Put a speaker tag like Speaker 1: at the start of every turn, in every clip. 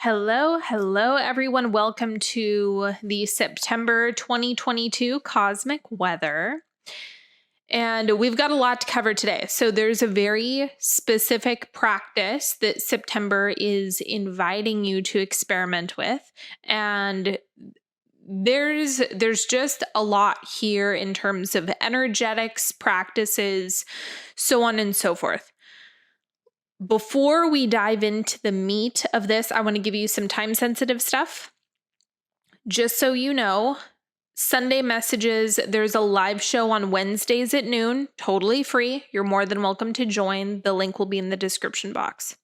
Speaker 1: Hello, everyone. Welcome to the September 2022 cosmic weather. And we've got a lot to cover today. So there's a very specific practice that September is inviting you to experiment with. And there's just a lot here in terms of energetics, practices, so on and so forth. Before we dive into the meat of this, I want to give you some time-sensitive stuff. Just so you know, Sunday messages, there's a live show on Wednesdays at noon, totally free. You're more than welcome to join. The link will be in the description box.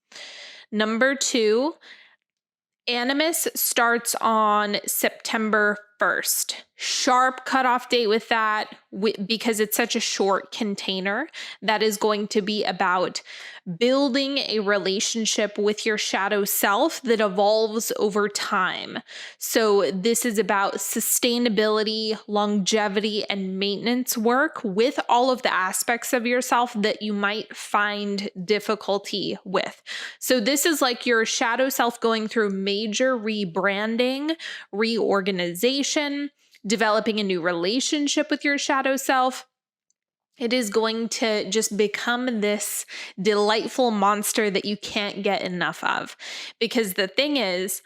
Speaker 1: Number 2, Animus starts on September 1st. Sharp cutoff date with that because it's such a short container. That is going to be about building a relationship with your shadow self that evolves over time. So this is about sustainability, longevity, and maintenance work with all of the aspects of yourself that you might find difficulty with. So this is like your shadow self going through major rebranding, reorganization, developing a new relationship with your shadow self. It is going to just become this delightful monster that you can't get enough of. Because the thing is,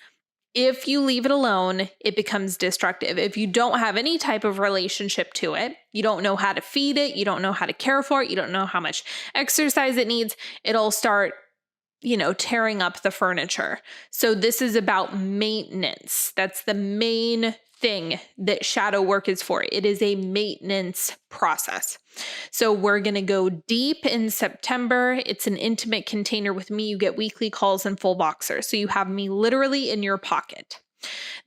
Speaker 1: if you leave it alone, it becomes destructive. If you don't have any type of relationship to it, you don't know how to feed it, you don't know how to care for it, you don't know how much exercise it needs, it'll start tearing up the furniture. So this is about maintenance. That's the main thing that shadow work is for. It is a maintenance process. So we're going to go deep in September. It's an intimate container with me. You get weekly calls and full boxers. So you have me literally in your pocket.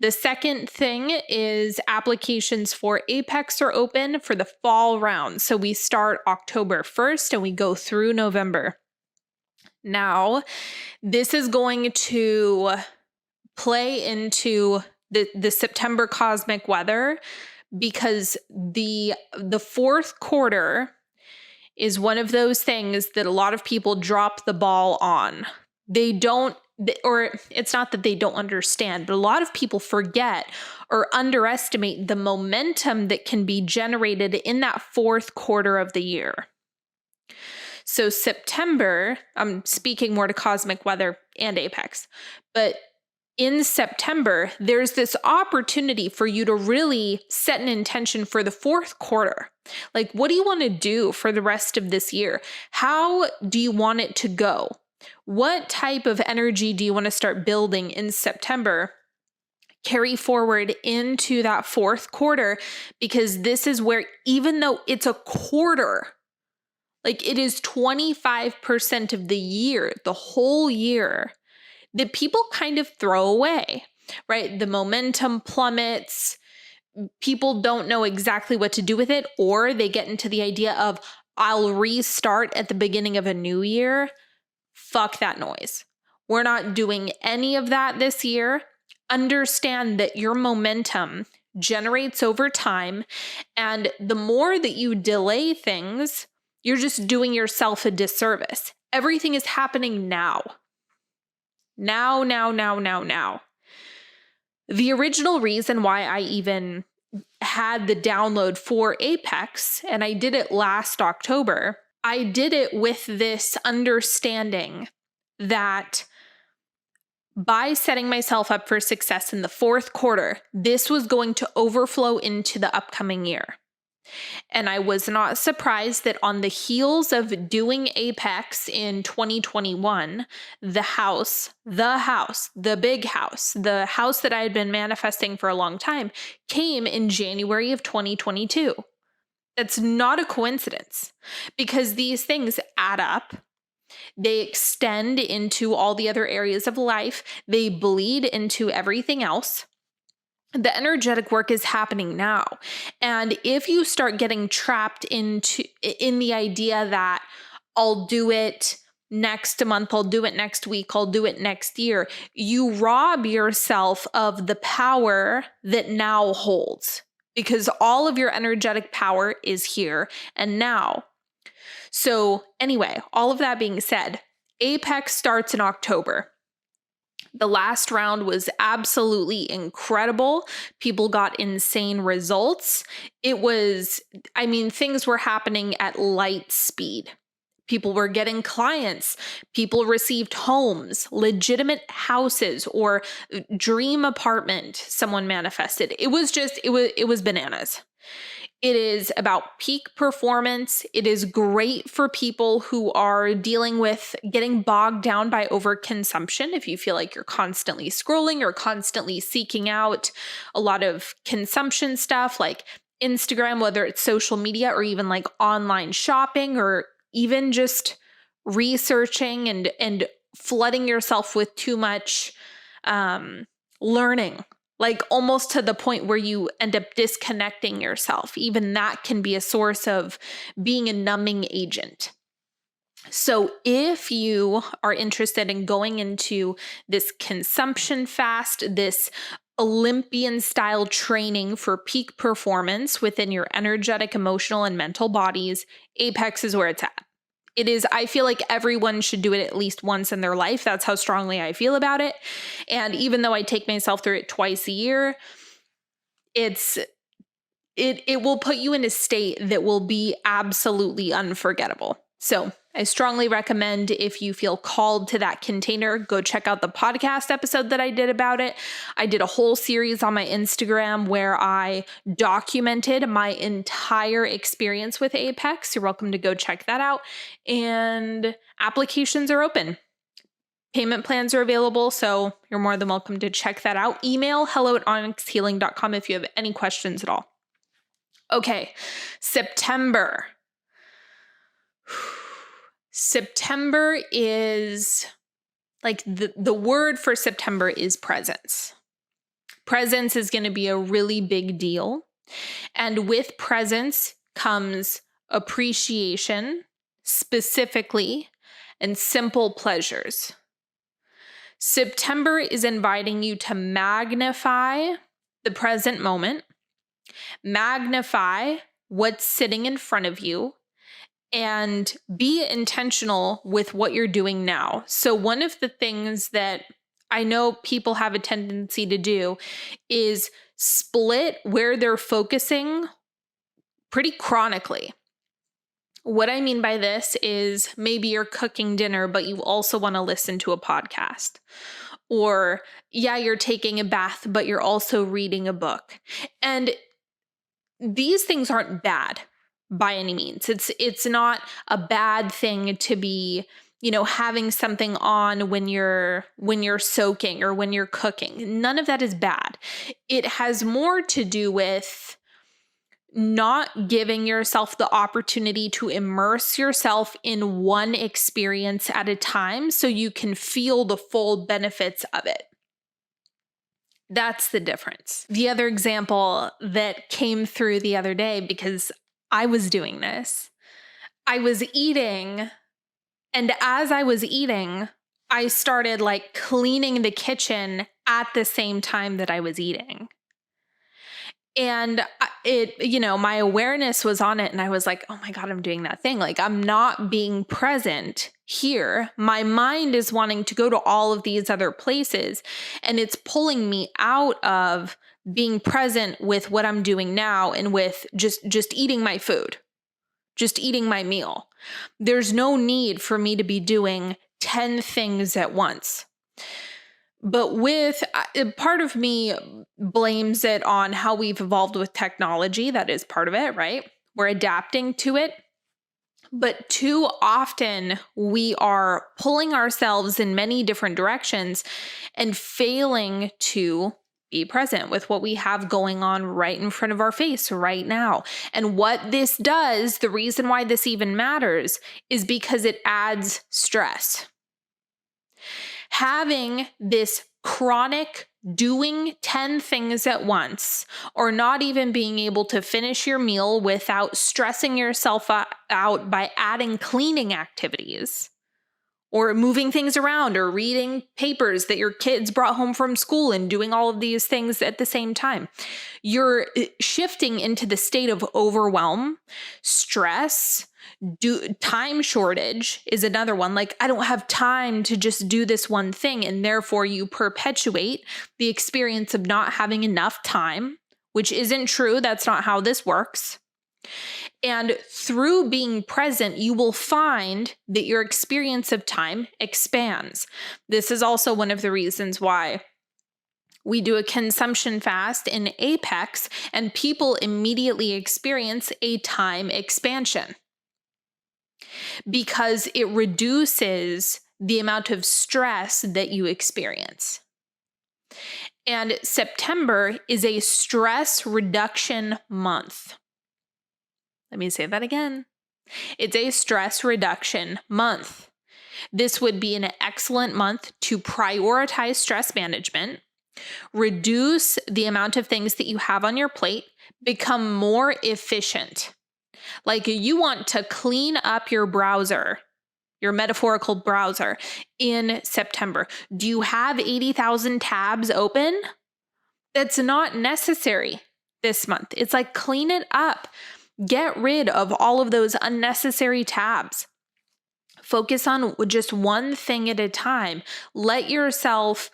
Speaker 1: The second thing is applications for Apex are open for the fall round. So we start October 1st and we go through November. Now, this is going to play into the September cosmic weather because the fourth quarter is one of those things that a lot of people drop the ball on. They don't, or it's not that they don't understand, but a lot of people forget or underestimate the momentum that can be generated in that fourth quarter of the year. So September, I'm speaking more to cosmic weather and Apex, but in September, there's this opportunity for you to really set an intention for the fourth quarter. Like, what do you want to do for the rest of this year? How do you want it to go? What type of energy do you want to start building in September? Carry forward into that fourth quarter, because this is where, even though it's a quarter, like it is 25% of the year, the whole year, that people kind of throw away, right? The momentum plummets. People don't know exactly what to do with it, or they get into the idea of, I'll restart at the beginning of a new year. Fuck that noise. We're not doing any of that this year. Understand that your momentum generates over time, and the more that you delay things, you're just doing yourself a disservice. Everything is happening now. Now. The original reason why I even had the download for Apex, and I did it last October, I did it with this understanding that by setting myself up for success in the fourth quarter, this was going to overflow into the upcoming year. And I was not surprised that on the heels of doing Apex in 2021, the big house, the house that I had been manifesting for a long time, came in January of 2022. That's not a coincidence, because these things add up. They extend into all the other areas of life. They bleed into everything else. The energetic work is happening now. And if you start getting trapped in the idea that I'll do it next month, I'll do it next week, I'll do it next year, you rob yourself of the power that now holds, because all of your energetic power is here and now. So anyway, all of that being said, Apex starts in October. The last round was absolutely incredible. People got insane results. Things were happening at light speed. People were getting clients. People received homes, legitimate houses, or dream apartment someone manifested. It was bananas. It is about peak performance. It is great for people who are dealing with getting bogged down by overconsumption. If you feel like you're constantly scrolling or constantly seeking out a lot of consumption stuff like Instagram, whether it's social media or even like online shopping, or even just researching and flooding yourself with too much learning, like almost to the point where you end up disconnecting yourself. Even that can be a source of being a numbing agent. So if you are interested in going into this consumption fast, this Olympian style training for peak performance within your energetic, emotional, and mental bodies, Apex is where it's at. It is, I feel like everyone should do it at least once in their life. That's how strongly I feel about it. And even though I take myself through it twice a year, it will put you in a state that will be absolutely unforgettable. So I strongly recommend, if you feel called to that container, go check out the podcast episode that I did about it. I did a whole series on my Instagram where I documented my entire experience with Apex. You're welcome to go check that out. And applications are open. Payment plans are available, so you're more than welcome to check that out. Email hello@onyxhealing.com if you have any questions at all. Okay, September. September is like the word for September is presence. Presence is going to be a really big deal. And with presence comes appreciation, specifically, and simple pleasures. September is inviting you to magnify the present moment, magnify what's sitting in front of you, and be intentional with what you're doing now. So one of the things that I know people have a tendency to do is split where they're focusing pretty chronically. What I mean by this is maybe you're cooking dinner, but you also want to listen to a podcast. Or, you're taking a bath, but you're also reading a book. And these things aren't bad by any means. It's not a bad thing to be, having something on when you're soaking or when you're cooking. None of that is bad. It has more to do with not giving yourself the opportunity to immerse yourself in one experience at a time so you can feel the full benefits of it. That's the difference. The other example that came through the other day, because I was doing this, I was eating, and as I was eating, I started like cleaning the kitchen at the same time that I was eating. And my awareness was on it, and I was like, oh my God, I'm doing that thing. Like, I'm not being present here. My mind is wanting to go to all of these other places, and it's pulling me out of being present with what I'm doing now and with just eating my food, just eating my meal. There's no need for me to be doing 10 things at once. But part of me blames it on how we've evolved with technology. That is part of it, right? We're adapting to it. But too often we are pulling ourselves in many different directions and failing to be present with what we have going on right in front of our face right now. And what this does, the reason why this even matters, is because it adds stress. Having this chronic doing 10 things at once, or not even being able to finish your meal without stressing yourself out by adding cleaning activities, or moving things around, or reading papers that your kids brought home from school and doing all of these things at the same time. You're shifting into the state of overwhelm, stress. Time shortage is another one. Like, I don't have time to just do this one thing. And therefore you perpetuate the experience of not having enough time, which isn't true. That's not how this works. And through being present, you will find that your experience of time expands. This is also one of the reasons why we do a consumption fast in Apex, and people immediately experience a time expansion because it reduces the amount of stress that you experience. And September is a stress reduction month. Let me say that again. It's a stress reduction month. This would be an excellent month to prioritize stress management, reduce the amount of things that you have on your plate, become more efficient. Like, you want to clean up your browser, your metaphorical browser, in September. Do you have 80,000 tabs open? That's not necessary this month. It's like, clean it up. Get rid of all of those unnecessary tabs. Focus on just one thing at a time. Let yourself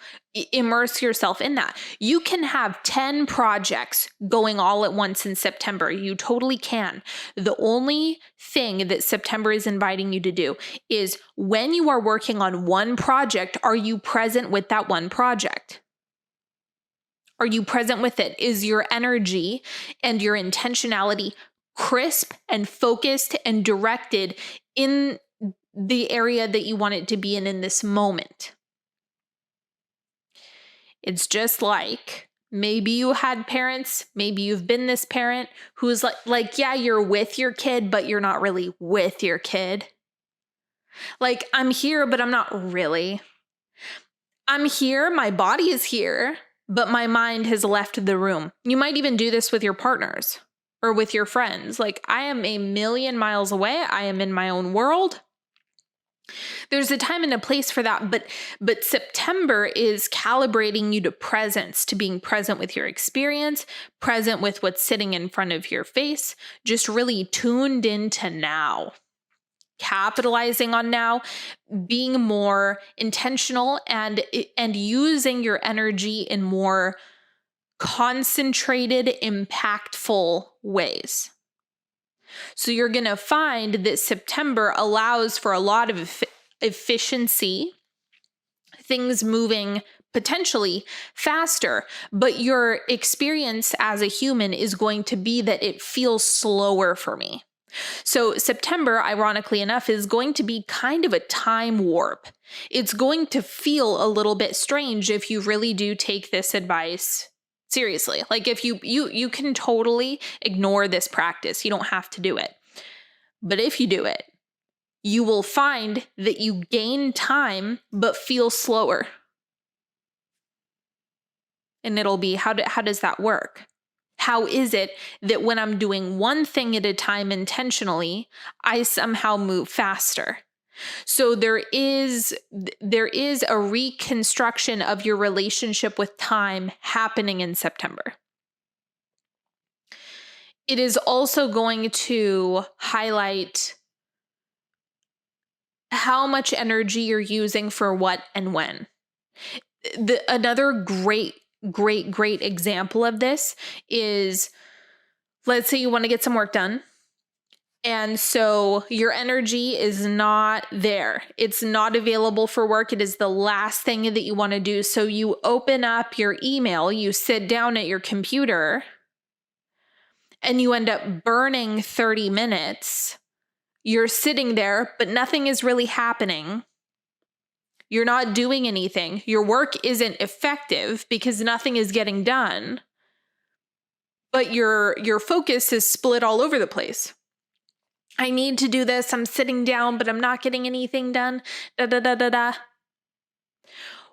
Speaker 1: immerse yourself in that. You can have 10 projects going all at once in September. You totally can. The only thing that September is inviting you to do is, when you are working on one project, are you present with that one project? Are you present with it? Is your energy and your intentionality crisp and focused and directed in the area that you want it to be in this moment? It's just like, maybe you had parents, maybe you've been this parent who's like, yeah, you're with your kid, but you're not really with your kid. Like, I'm here, but I'm not really. I'm here, my body is here, but my mind has left the room. You might even do this with your partners or with your friends. Like, I am a million miles away. I am in my own world. There's a time and a place for that, but September is calibrating you to presence, to being present with your experience, present with what's sitting in front of your face, just really tuned into now, capitalizing on now, being more intentional and using your energy in more concentrated, impactful ways. So you're going to find that September allows for a lot of efficiency, things moving potentially faster, but your experience as a human is going to be that it feels slower for me. So September, ironically enough, is going to be kind of a time warp. It's going to feel a little bit strange if you really do take this advice seriously. Like, if you can totally ignore this practice. You don't have to do it. But if you do it, you will find that you gain time but feel slower. And it'll be, how does that work? How is it that when I'm doing one thing at a time intentionally, I somehow move faster? So there is a reconstruction of your relationship with time happening in September. It is also going to highlight how much energy you're using for what and when. Another great example of this is, let's say you want to get some work done. And so your energy is not there. It's not available for work. It is the last thing that you want to do. So you open up your email, you sit down at your computer, and you end up burning 30 minutes. You're sitting there, but nothing is really happening. You're not doing anything. Your work isn't effective because nothing is getting done. But your focus is split all over the place. I need to do this. I'm sitting down, but I'm not getting anything done.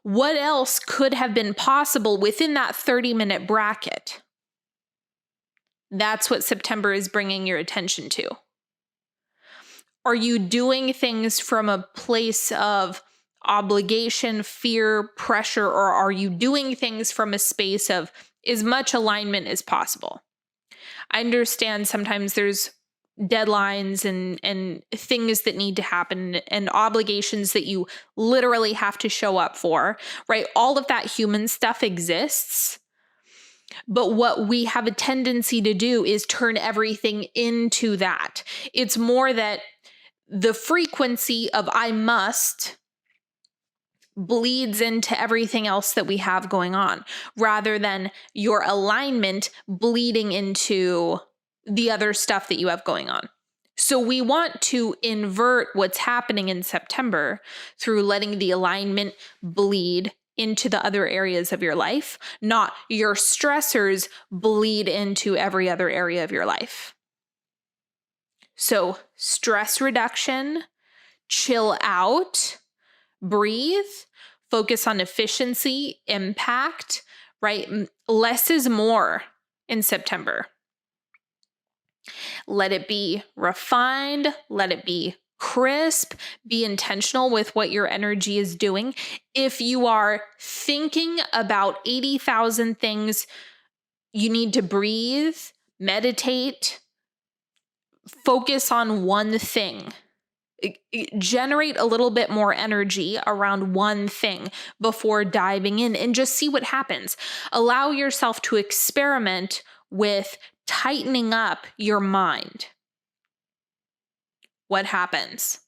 Speaker 1: What else could have been possible within that 30-minute bracket? That's what September is bringing your attention to. Are you doing things from a place of obligation, fear, pressure, or are you doing things from a space of as much alignment as possible? I understand sometimes there's deadlines and things that need to happen and obligations that you literally have to show up for, right? All of that human stuff exists. But what we have a tendency to do is turn everything into that. It's more that the frequency of I must bleeds into everything else that we have going on, rather than your alignment bleeding into the other stuff that you have going on. So we want to invert what's happening in September through letting the alignment bleed into the other areas of your life, not your stressors bleed into every other area of your life. So stress reduction, chill out, breathe, focus on efficiency, impact, right? Less is more in September. Let it be refined, let it be crisp, be intentional with what your energy is doing. If you are thinking about 80,000 things, you need to breathe, meditate, focus on one thing. Generate a little bit more energy around one thing before diving in and just see what happens. Allow yourself to experiment with tightening up your mind. What happens?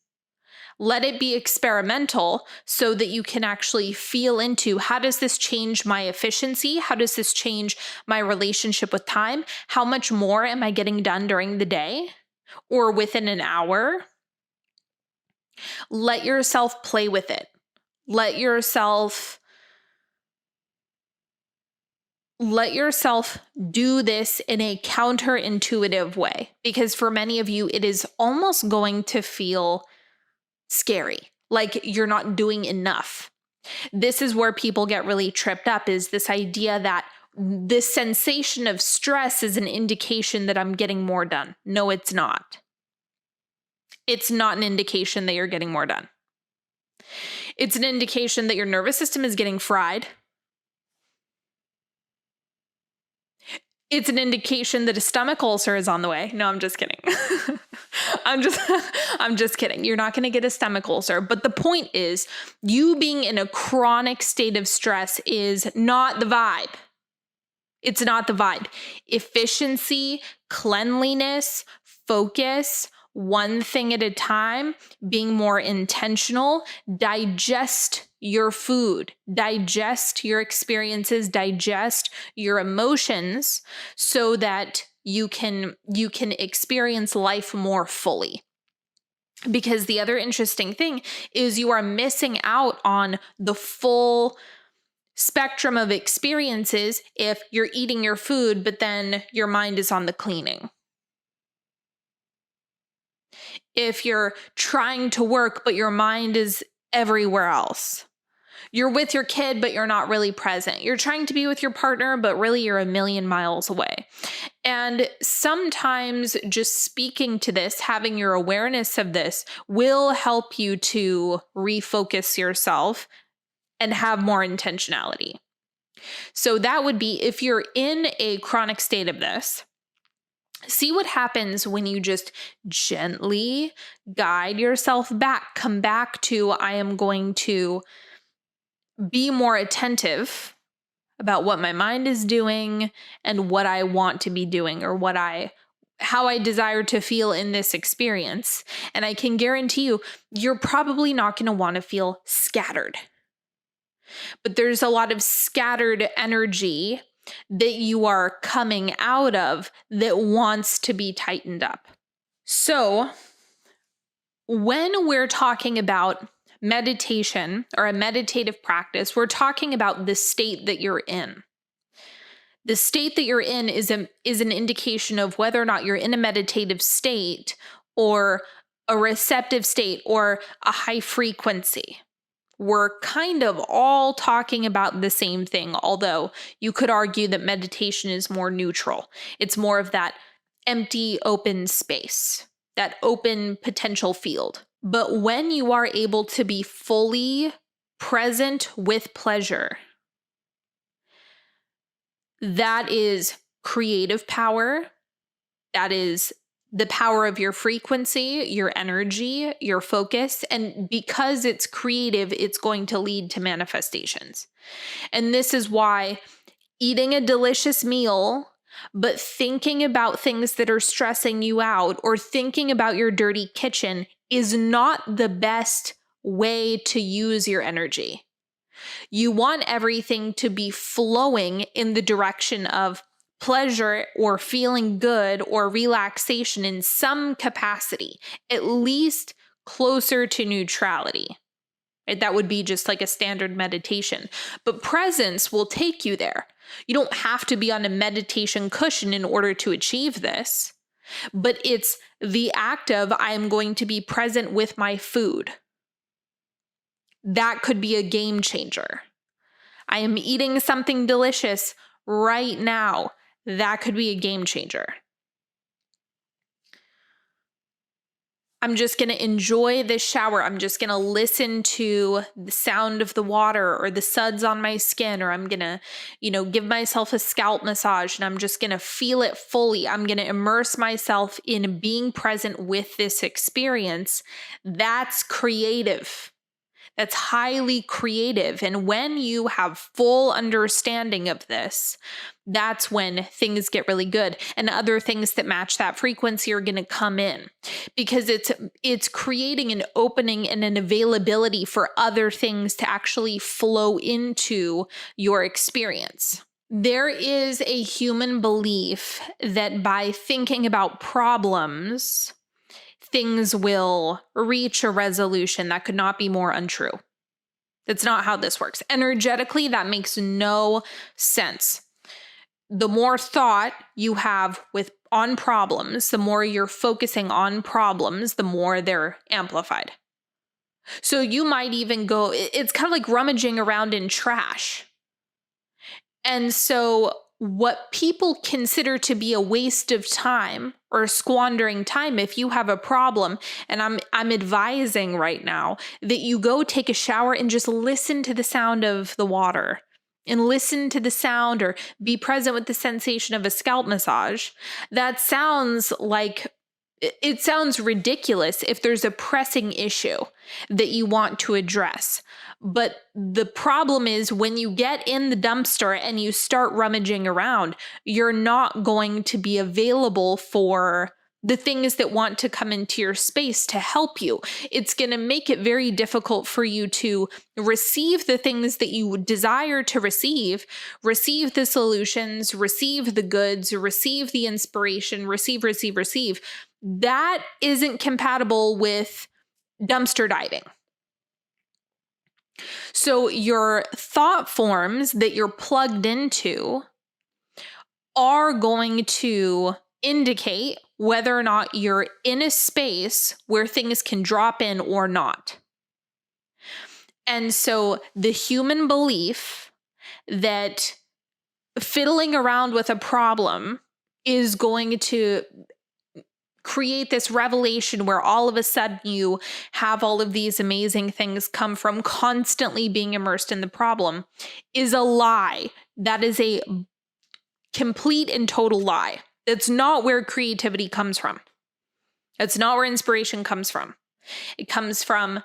Speaker 1: Let it be experimental so that you can actually feel into, how does this change my efficiency? How does this change my relationship with time? How much more am I getting done during the day or within an hour? Let yourself play with it. Let yourself do this in a counterintuitive way, because for many of you, it is almost going to feel scary, like you're not doing enough. This is where people get really tripped up, is this idea that this sensation of stress is an indication that I'm getting more done. No, it's not. It's not an indication that you're getting more done. It's an indication that your nervous system is getting fried. It's an indication that a stomach ulcer is on the way. No, I'm just kidding. I'm just kidding. You're not going to get a stomach ulcer. But the point is, you being in a chronic state of stress is not the vibe. It's not the vibe. Efficiency, cleanliness, focus, one thing at a time, being more intentional, digest your food, digest your experiences, digest your emotions so that you can experience life more fully. Because the other interesting thing is you are missing out on the full spectrum of experiences if you're eating your food, but then your mind is on the cleaning. If you're trying to work, but your mind is everywhere else. You're with your kid, but you're not really present. You're trying to be with your partner, but really you're a million miles away. And sometimes just speaking to this, having your awareness of this will help you to refocus yourself and have more intentionality. So that would be, if you're in a chronic state of this, see what happens when you just gently guide yourself back. Come back to, I am going to be more attentive about what my mind is doing and what I want to be doing, or how I desire to feel in this experience. And I can guarantee you, you're probably not going to want to feel scattered. But there's a lot of scattered energy that you are coming out of that wants to be tightened up. So when we're talking about meditation or a meditative practice, we're talking about the state that you're in. The state that you're in is an indication of whether or not you're in a meditative state or a receptive state or a high frequency. We're kind of all talking about the same thing, although you could argue that meditation is more neutral. It's more of that empty, open space, that open potential field. But when you are able to be fully present with pleasure, that is creative power. That is the power of your frequency, your energy, your focus. And because it's creative, it's going to lead to manifestations. And this is why eating a delicious meal, but thinking about things that are stressing you out or thinking about your dirty kitchen is not the best way to use your energy. You want everything to be flowing in the direction of pleasure or feeling good or relaxation in some capacity, at least closer to neutrality. That would be just like a standard meditation. But presence will take you there. You don't have to be on a meditation cushion in order to achieve this, but it's the act of I am going to be present with my food. That could be a game changer. I am eating something delicious right now. That could be a game changer. I'm just going to enjoy this shower. I'm just going to listen to the sound of the water or the suds on my skin, or I'm going to, give myself a scalp massage and I'm just going to feel it fully. I'm going to immerse myself in being present with this experience. That's creative. That's highly creative. And when you have full understanding of this, that's when things get really good. And other things that match that frequency are going to come in, because it's creating an opening and an availability for other things to actually flow into your experience. There is a human belief that by thinking about problems, things will reach a resolution. That could not be more untrue. That's not how this works. Energetically, that makes no sense. The more thought you have on problems, the more you're focusing on problems, the more they're amplified. So you might even go, it's kind of like rummaging around in trash. And so what people consider to be a waste of time or squandering time, if you have a problem, and I'm advising right now that you go take a shower and just listen to the sound of the water and listen to the sound or be present with the sensation of a scalp massage. That sounds like, it sounds ridiculous if there's a pressing issue that you want to address. But the problem is when you get in the dumpster and you start rummaging around, you're not going to be available for the things that want to come into your space to help you. It's going to make it very difficult for you to receive the things that you desire to receive the solutions, receive the goods, receive the inspiration, receive. That isn't compatible with dumpster diving. So your thought forms that you're plugged into are going to indicate whether or not you're in a space where things can drop in or not. And so the human belief that fiddling around with a problem is going to create this revelation where all of a sudden you have all of these amazing things come from constantly being immersed in the problem is a lie. That is a complete and total lie. That's not where creativity comes from. That's not where inspiration comes from. It comes from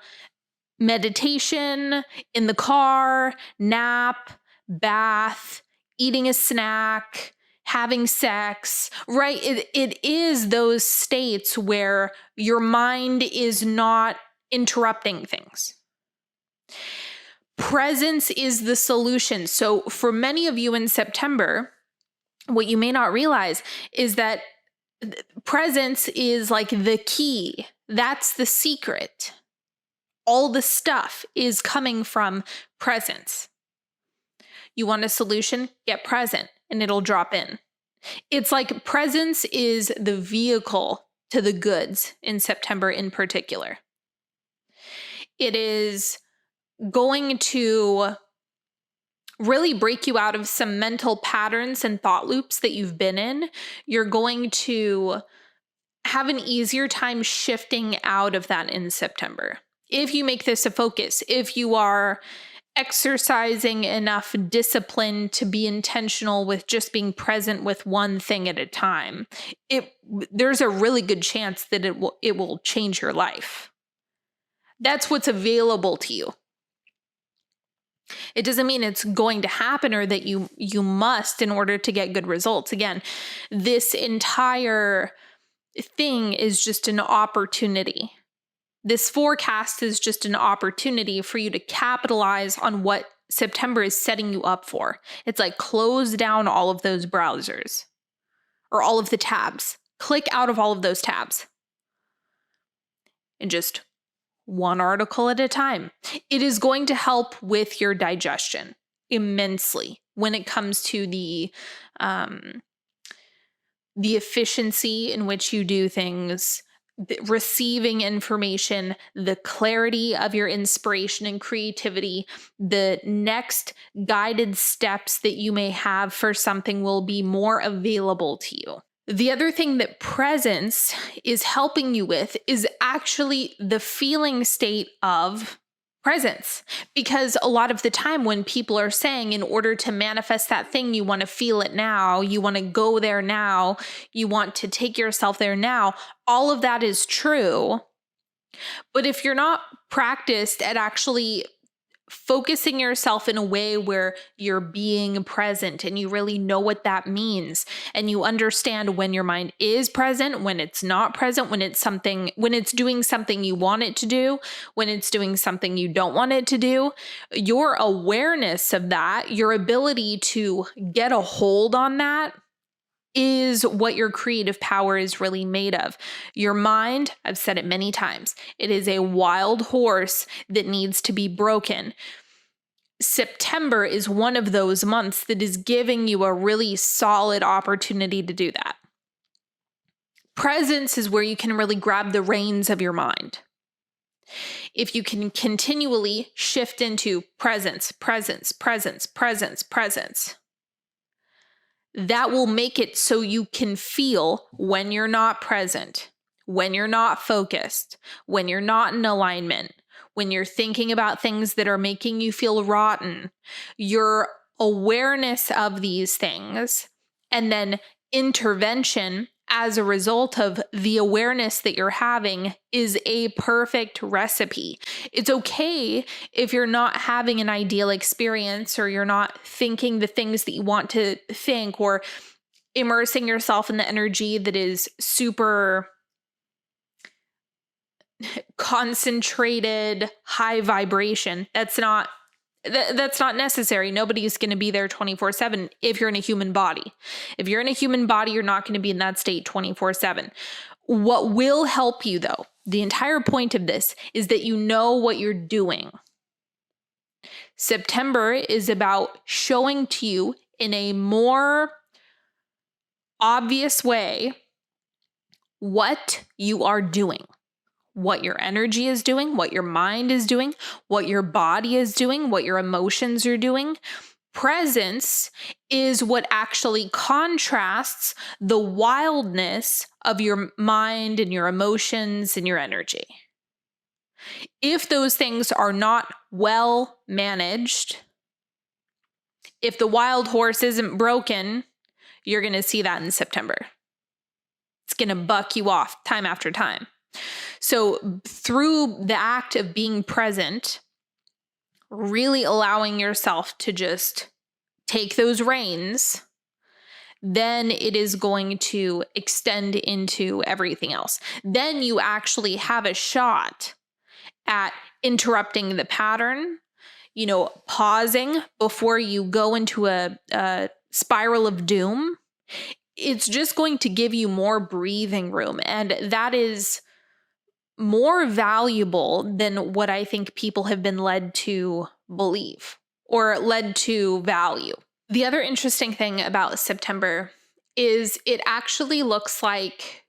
Speaker 1: meditation, in the car, nap, bath, eating a snack, having sex, right? It is those states where your mind is not interrupting things. Presence is the solution. So for many of you in September, what you may not realize is that presence is like the key. That's the secret. All the stuff is coming from presence. You want a solution? Get present and it'll drop in. It's like presence is the vehicle to the goods in September in particular. It is going to really break you out of some mental patterns and thought loops that you've been in. You're going to have an easier time shifting out of that in September. If you make this a focus, if you are exercising enough discipline to be intentional with just being present with one thing at a time, there's a really good chance that it will change your life. That's what's available to you. It doesn't mean it's going to happen or that you must in order to get good results. Again, this entire thing is just an opportunity. This forecast is just an opportunity for you to capitalize on what September is setting you up for. It's like close down all of those browsers or all of the tabs. Click out of all of those tabs and just one article at a time. It is going to help with your digestion immensely when it comes to the efficiency in which you do things, receiving information, the clarity of your inspiration and creativity, the next guided steps that you may have for something will be more available to you. The other thing that presence is helping you with is actually the feeling state of presence. Because a lot of the time when people are saying in order to manifest that thing, you want to feel it now, you want to go there now, you want to take yourself there now, all of that is true. But if you're not practiced at actually focusing yourself in a way where you're being present and you really know what that means and you understand when your mind is present, when it's not present, when it's doing something you want it to do, when it's doing something you don't want it to do, your awareness of that, your ability to get a hold on that is what your creative power is really made of. Your mind, I've said it many times, it is a wild horse that needs to be broken. September is one of those months that is giving you a really solid opportunity to do that. Presence is where you can really grab the reins of your mind. If you can continually shift into presence, presence, presence, presence, presence, that will make it so you can feel when you're not present, when you're not focused, when you're not in alignment, when you're thinking about things that are making you feel rotten. Your awareness of these things and then intervention as a result of the awareness that you're having is a perfect recipe. It's okay if you're not having an ideal experience or you're not thinking the things that you want to think or immersing yourself in the energy that is super concentrated, high vibration. That's not necessary. Nobody's going to be there 24/7 if you're in a human body. If you're in a human body, you're not going to be in that state 24/7. What will help you though, the entire point of this is that you know what you're doing. September is about showing to you in a more obvious way what you are doing. What your energy is doing, what your mind is doing, what your body is doing, what your emotions are doing. Presence is what actually contrasts the wildness of your mind and your emotions and your energy. If those things are not well managed, if the wild horse isn't broken, you're going to see that in September. It's going to buck you off time after time. So through the act of being present, really allowing yourself to just take those reins, then it is going to extend into everything else. Then you actually have a shot at interrupting the pattern, pausing before you go into a spiral of doom. It's just going to give you more breathing room. And that is more valuable than what I think people have been led to believe or led to value. The other interesting thing about September is it actually looks like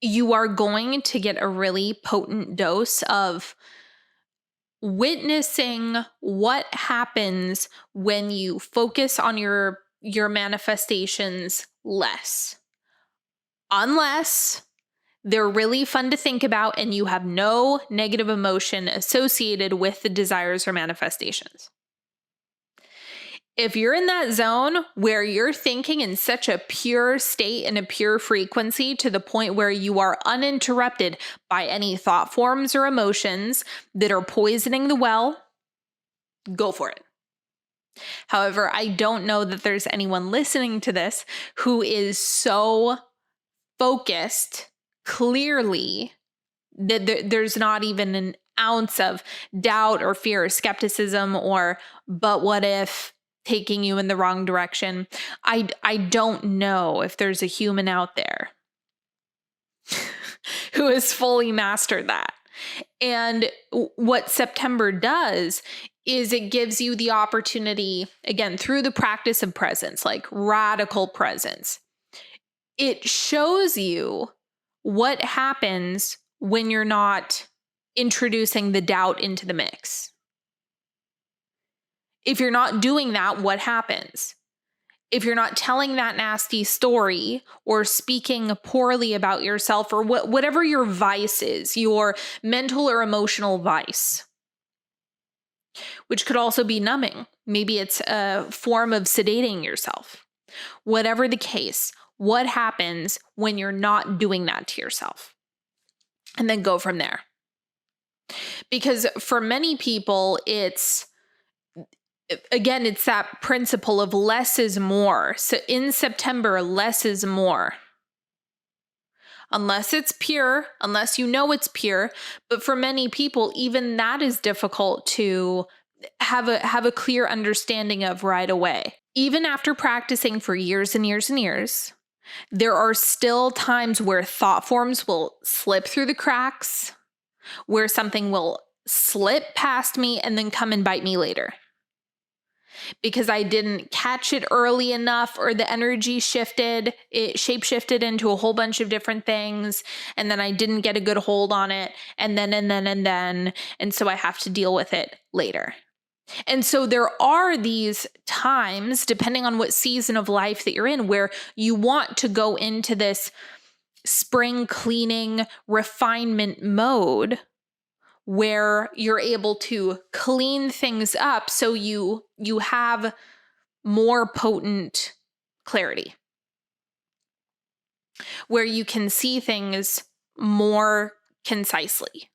Speaker 1: you are going to get a really potent dose of witnessing what happens when you focus on your manifestations less. Unless They're really fun to think about, and you have no negative emotion associated with the desires or manifestations. If you're in that zone where you're thinking in such a pure state and a pure frequency to the point where you are uninterrupted by any thought forms or emotions that are poisoning the well, go for it. However, I don't know that there's anyone listening to this who is so focused clearly that there's not even an ounce of doubt or fear or skepticism or, but what if, taking you in the wrong direction. I don't know if there's a human out there who has fully mastered that. And what September does is it gives you the opportunity, again, through the practice of presence, like radical presence. It shows you what happens when you're not introducing the doubt into the mix. If you're not doing that, what happens? If you're not telling that nasty story or speaking poorly about yourself or whatever your vice is, your mental or emotional vice, which could also be numbing. Maybe it's a form of sedating yourself. Whatever the case, what happens when you're not doing that to yourself? And then go from there. Because for many people, it's that principle of less is more. So in September, less is more. Unless it's pure, unless you know it's pure. But for many people, even that is difficult to have a clear understanding of right away. Even after practicing for years and years and years, there are still times where thought forms will slip through the cracks, where something will slip past me and then come and bite me later. Because I didn't catch it early enough, or the energy shifted, it shapeshifted into a whole bunch of different things, and then I didn't get a good hold on it, and so I have to deal with it later. And so there are these times, depending on what season of life that you're in, where you want to go into this spring cleaning refinement mode, where you're able to clean things up so you have more potent clarity, where you can see things more concisely.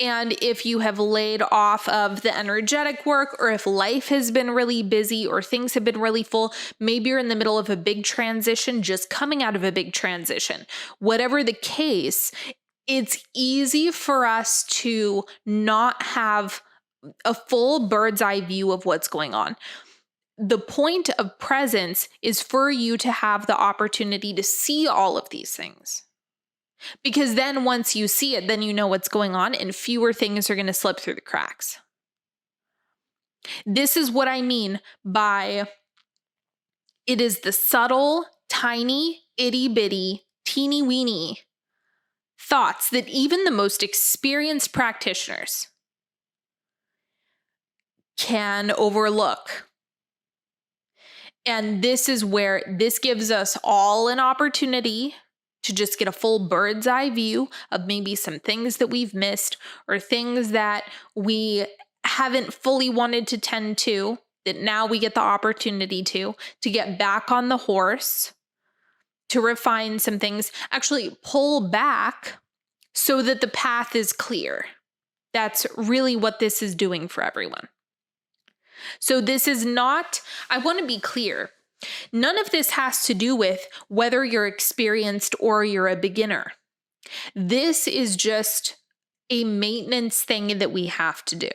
Speaker 1: And if you have laid off of the energetic work, or if life has been really busy or things have been really full, maybe you're in the middle of a big transition, just coming out of a big transition. Whatever the case, it's easy for us to not have a full bird's eye view of what's going on. The point of presence is for you to have the opportunity to see all of these things. Because then once you see it, then you know what's going on, and fewer things are going to slip through the cracks. This is what I mean by it is the subtle, tiny, itty bitty, teeny weeny thoughts that even the most experienced practitioners can overlook. And this is where this gives us all an opportunity to just get a full bird's eye view of maybe some things that we've missed, or things that we haven't fully wanted to tend to, that now we get the opportunity to get back on the horse, to refine some things, actually pull back so that the path is clear. That's really what this is doing for everyone. So this is not, I want to be clear, none of this has to do with whether you're experienced or you're a beginner. This is just a maintenance thing that we have to do.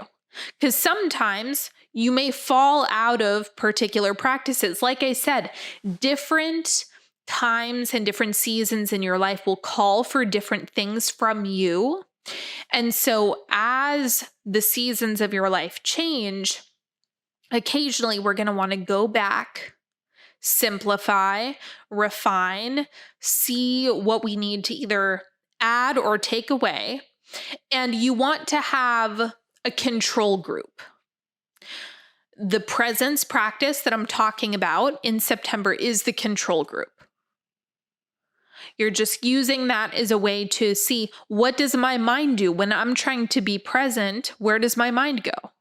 Speaker 1: Because sometimes you may fall out of particular practices. Like I said, different times and different seasons in your life will call for different things from you. And so as the seasons of your life change, occasionally we're going to want to go back, simplify, refine, see what we need to either add or take away. And you want to have a control group. The presence practice that I'm talking about in September is the control group. You're just using that as a way to see, what does my mind do when I'm trying to be present? Where does my mind go?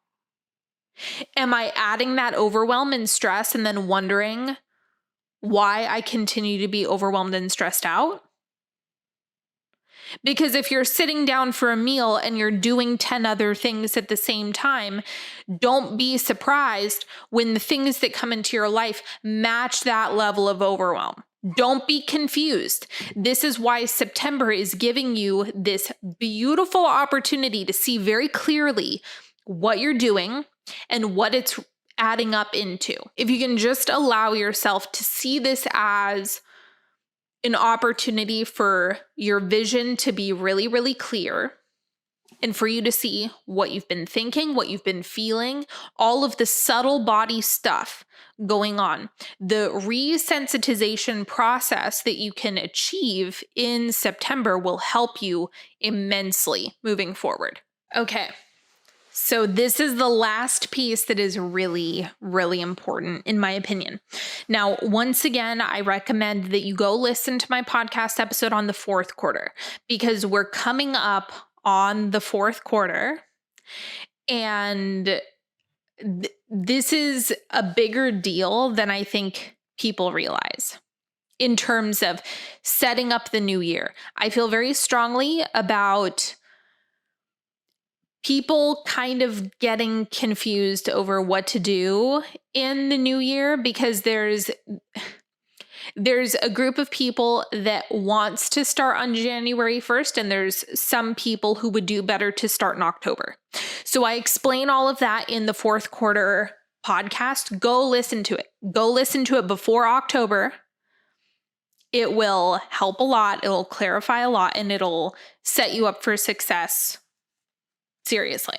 Speaker 1: Am I adding that overwhelm and stress and then wondering why I continue to be overwhelmed and stressed out? Because if you're sitting down for a meal and you're doing 10 other things at the same time, don't be surprised when the things that come into your life match that level of overwhelm. Don't be confused. This is why September is giving you this beautiful opportunity to see very clearly what you're doing and what it's adding up into. If you can just allow yourself to see this as an opportunity for your vision to be really, really clear and for you to see what you've been thinking, what you've been feeling, all of the subtle body stuff going on. The resensitization process that you can achieve in September will help you immensely moving forward. Okay. So this is the last piece that is really, really important in my opinion. Now, once again, I recommend that you go listen to my podcast episode on the fourth quarter because we're coming up on the fourth quarter and this is a bigger deal than I think people realize in terms of setting up the new year. I feel very strongly about people kind of getting confused over what to do in the new year because there's a group of people that wants to start on January 1st and there's some people who would do better to start in October. So I explain all of that in the fourth quarter podcast. Go listen to it. Go listen to it before October. It will help a lot. It'll clarify a lot and it'll set you up for success. Seriously.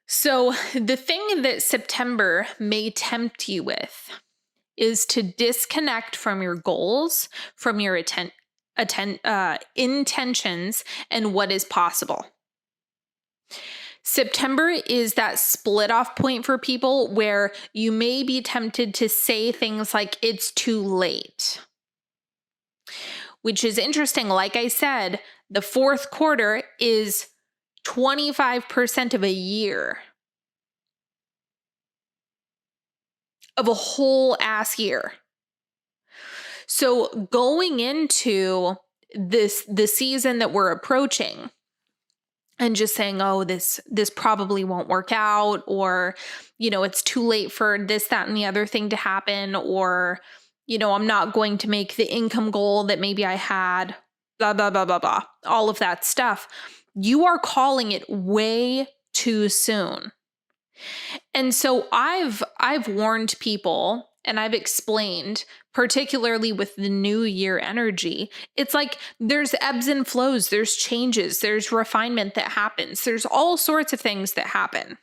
Speaker 1: So the thing that September may tempt you with is to disconnect from your goals, from your intentions, and what is possible. September is that split off point for people where you may be tempted to say things like it's too late, which is interesting. Like I said, the fourth quarter is 25% of a year, of a whole ass year. So going into the season that we're approaching and just saying, oh, this probably won't work out, or, it's too late for this, that, and the other thing to happen, or, I'm not going to make the income goal that maybe I had, blah, blah, blah, blah, blah, all of that stuff. You are calling it way too soon. And so I've warned people and I've explained, particularly with the new year energy, it's like there's ebbs and flows, there's changes, there's refinement that happens, there's all sorts of things that happen.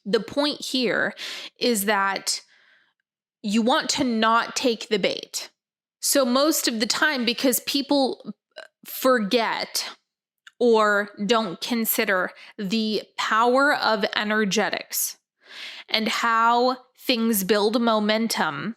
Speaker 1: The point here is that you want to not take the bait. So most of the time, because people forget or don't consider the power of energetics and how things build momentum,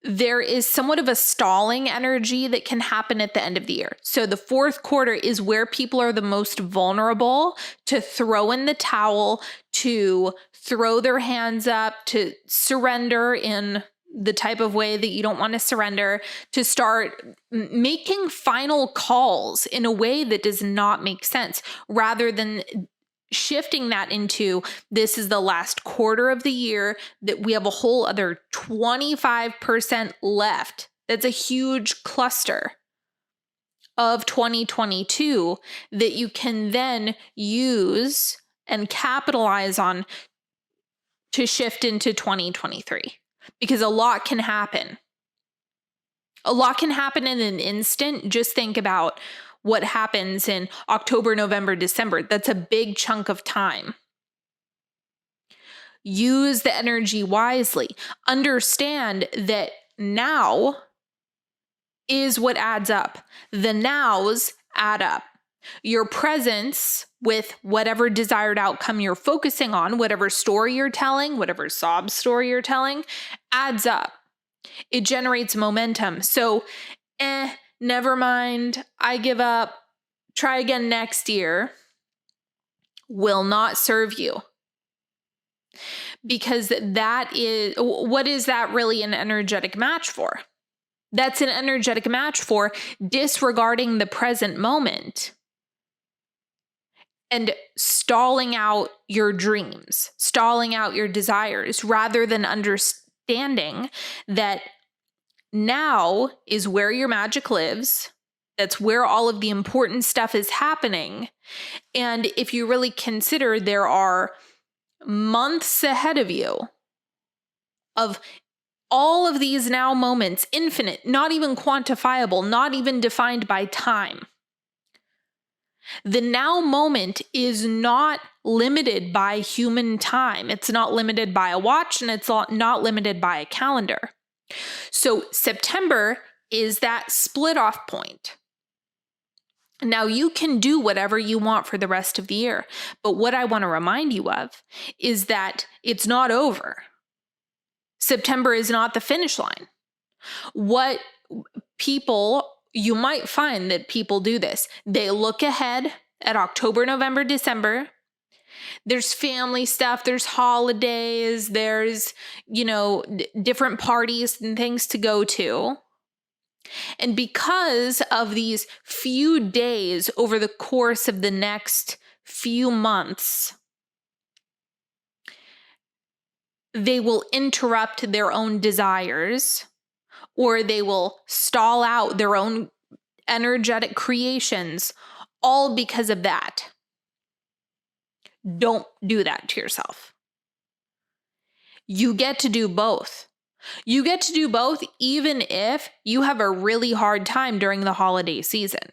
Speaker 1: there is somewhat of a stalling energy that can happen at the end of the year. So the fourth quarter is where people are the most vulnerable to throw in the towel, to throw their hands up, to surrender in the type of way that you don't want to surrender, to start making final calls in a way that does not make sense, rather than shifting that into this is the last quarter of the year, that we have a whole other 25% left. That's a huge cluster of 2022 that you can then use and capitalize on to shift into 2023. Because a lot can happen. A lot can happen in an instant. Just think about what happens in October, November, December. That's a big chunk of time. Use the energy wisely. Understand that now is what adds up. The nows add up. Your presence with whatever desired outcome you're focusing on, whatever story you're telling, whatever sob story you're telling, adds up. It generates momentum. So, never mind, I give up, try again next year, will not serve you. Because what is that really an energetic match for? That's an energetic match for disregarding the present moment and stalling out your dreams, stalling out your desires, rather than understanding that now is where your magic lives. That's where all of the important stuff is happening. And if you really consider, there are months ahead of you of all of these now moments, infinite, not even quantifiable, not even defined by time. The now moment is not limited by human time. It's not limited by a watch, and it's not limited by a calendar. So September is that split off point. Now you can do whatever you want for the rest of the year, but what I want to remind you of is that it's not over. September is not the finish line. You might find that people do this. They look ahead at October, November, December. There's family stuff, there's holidays, there's, different parties and things to go to. And because of these few days over the course of the next few months, they will interrupt their own desires, or they will stall out their own energetic creations, all because of that. Don't do that to yourself. You get to do both. You get to do both even if you have a really hard time during the holiday season.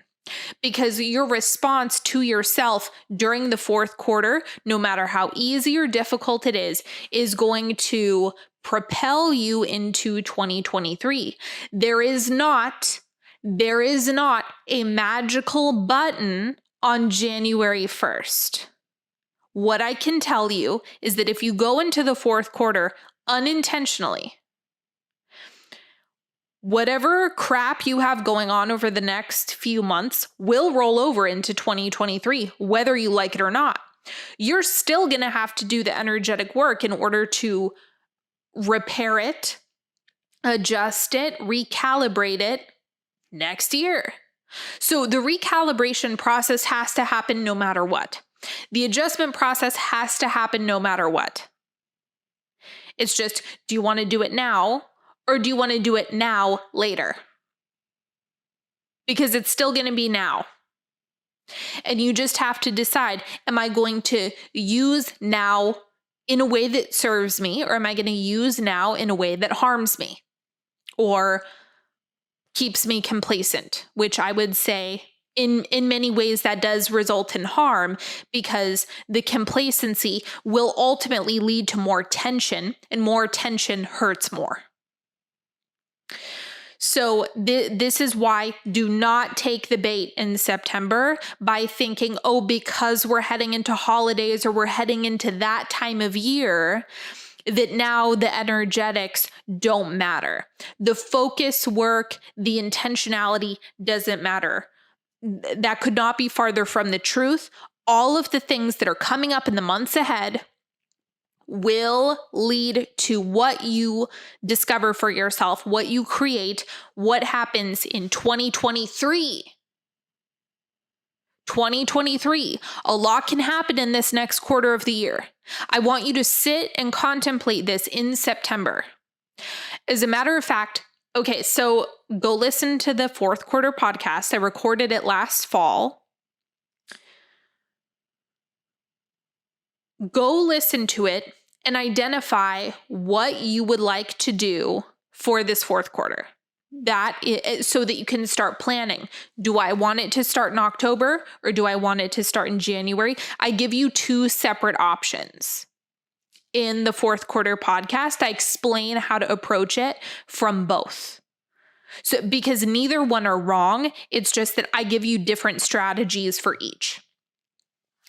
Speaker 1: Because your response to yourself during the fourth quarter, no matter how easy or difficult it is going to propel you into 2023. There is not a magical button on January 1st. What I can tell you is that if you go into the fourth quarter unintentionally, whatever crap you have going on over the next few months will roll over into 2023, whether you like it or not. You're still going to have to do the energetic work in order to repair it, adjust it, recalibrate it next year. So the recalibration process has to happen no matter what. The adjustment process has to happen no matter what. It's just, do you want to do it now? Or do you want to do it now, later? Because it's still going to be now. And you just have to decide, am I going to use now in a way that serves me, or am I going to use now in a way that harms me or keeps me complacent, which I would say in many ways that does result in harm, because the complacency will ultimately lead to more tension, and more tension hurts more. So this is why do not take the bait in September by thinking, because we're heading into holidays or we're heading into that time of year, that now the energetics don't matter. The focus work, the intentionality doesn't matter. That could not be farther from the truth. All of the things that are coming up in the months ahead will lead to what you discover for yourself, what you create, what happens in 2023. 2023, a lot can happen in this next quarter of the year. I want you to sit and contemplate this in September. As a matter of fact, okay, so go listen to the fourth quarter podcast. I recorded it last fall. Go listen to it and identify what you would like to do for this fourth quarter. So that you can start planning. Do I want it to start in October, or do I want it to start in January? I give you two separate options. In the fourth quarter podcast, I explain how to approach it from both. So, because neither one are wrong, it's just that I give you different strategies for each.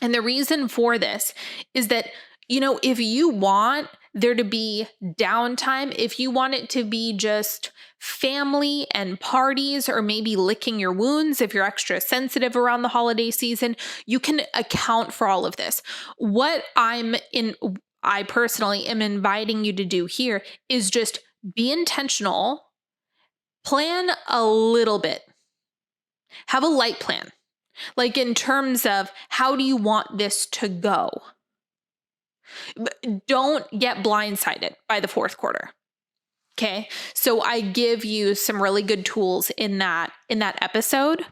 Speaker 1: And the reason for this is that if you want there to be downtime, if you want it to be just family and parties, or maybe licking your wounds if you're extra sensitive around the holiday season, you can account for all of this. What I personally am inviting you to do here is just be intentional, plan a little bit, have a light plan. Like in terms of how do you want this to go? Don't get blindsided by the fourth quarter. Okay. So I give you some really good tools in that episode,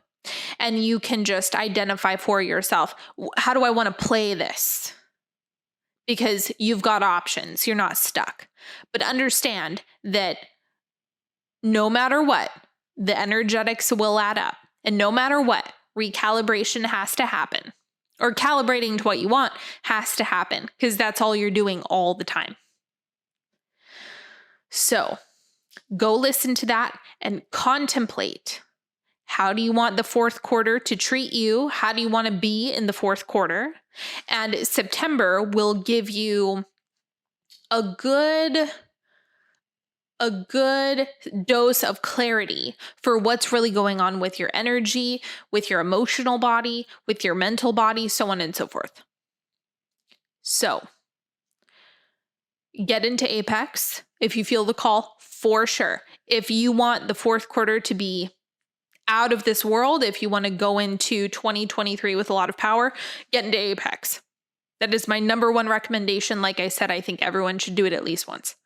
Speaker 1: and you can just identify for yourself, how do I want to play this? Because you've got options. You're not stuck. But understand that no matter what, the energetics will add up. And no matter what, recalibration has to happen. Or calibrating to what you want has to happen, because that's all you're doing all the time. So go listen to that and contemplate. How do you want the fourth quarter to treat you? How do you want to be in the fourth quarter? And September will give you a good dose of clarity for what's really going on with your energy, with your emotional body, with your mental body, so on and so forth. So get into Apex if you feel the call, for sure. If you want the fourth quarter to be out of this world, if you want to go into 2023 with a lot of power, get into Apex. That is my number one recommendation. Like I said, I think everyone should do it at least once.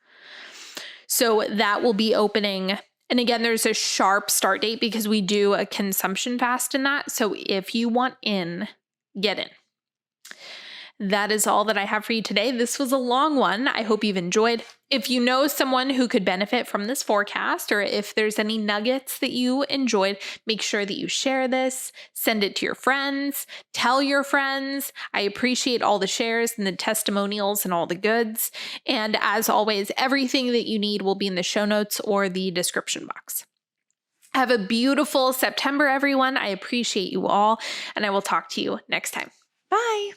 Speaker 1: So that will be opening. And again, there's a sharp start date because we do a consumption fast in that. So if you want in, get in. That is all that I have for you today. This was a long one. I hope you've enjoyed. If you know someone who could benefit from this forecast, or if there's any nuggets that you enjoyed, make sure that you share this, send it to your friends, tell your friends. I appreciate all the shares and the testimonials and all the goods. And as always, everything that you need will be in the show notes or the description box. Have a beautiful September, everyone. I appreciate you all, and I will talk to you next time. Bye.